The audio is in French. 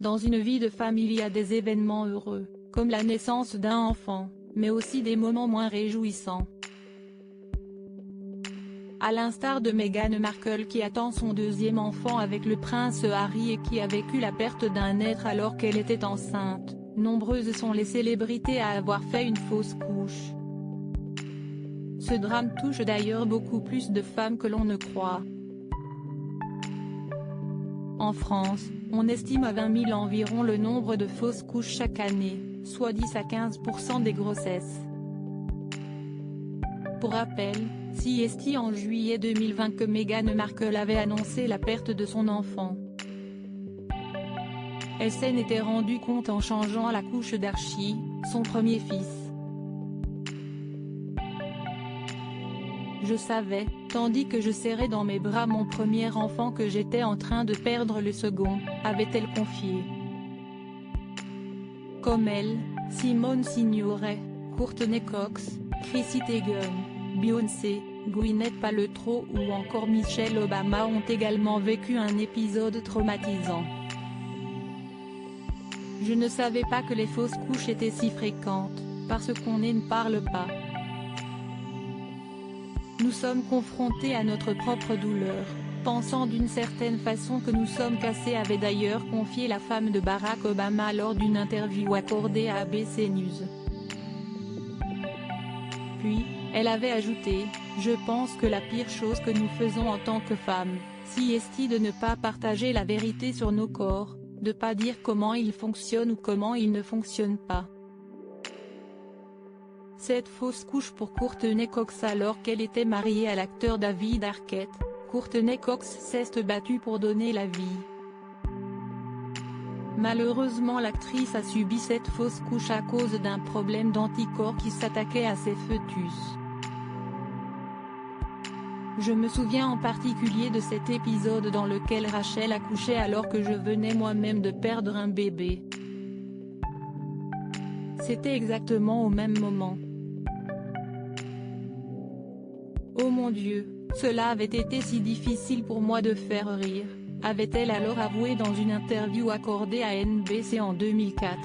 Dans une vie de femme il y a des événements heureux, comme la naissance d'un enfant, mais aussi des moments moins réjouissants. À l'instar de Meghan Markle qui attend son deuxième enfant avec le prince Harry et qui a vécu la perte d'un être alors qu'elle était enceinte, nombreuses sont les célébrités à avoir fait une fausse couche. Ce drame touche d'ailleurs beaucoup plus de femmes que l'on ne croit. En France, on estime à 20 000 environ le nombre de fausses couches chaque année, soit 10 à 15% des grossesses. Pour rappel, CST en juillet 2020 que Meghan Markle avait annoncé la perte de son enfant. Elle s'en était rendue compte en changeant la couche d'Archie, son premier fils. Je savais, tandis que je serrais dans mes bras mon premier enfant que j'étais en train de perdre le second, avait-elle confié. Comme elle, Simone Signoret, Courtney Cox, Chrissy Teigen, Beyoncé, Gwyneth Paltrow ou encore Michelle Obama ont également vécu un épisode traumatisant. Je ne savais pas que les fausses couches étaient si fréquentes, parce qu'on ne parle pas. Nous sommes confrontés à notre propre douleur, pensant d'une certaine façon que nous sommes cassés, avait d'ailleurs confié la femme de Barack Obama lors d'une interview accordée à ABC News. Puis, elle avait ajouté, « Je pense que la pire chose que nous faisons en tant que femmes, c'est de ne pas partager la vérité sur nos corps, de pas dire comment ils fonctionnent ou comment ils ne fonctionnent pas. » Cette fausse couche pour Courtney Cox alors qu'elle était mariée à l'acteur David Arquette, Courtney Cox s'est battue pour donner la vie. Malheureusement l'actrice a subi cette fausse couche à cause d'un problème d'anticorps qui s'attaquait à ses fœtus. Je me souviens en particulier de cet épisode dans lequel Rachel accouchait alors que je venais moi-même de perdre un bébé. C'était exactement au même moment. Oh mon Dieu, cela avait été si difficile pour moi de faire rire, avait-elle alors avoué dans une interview accordée à NBC en 2004.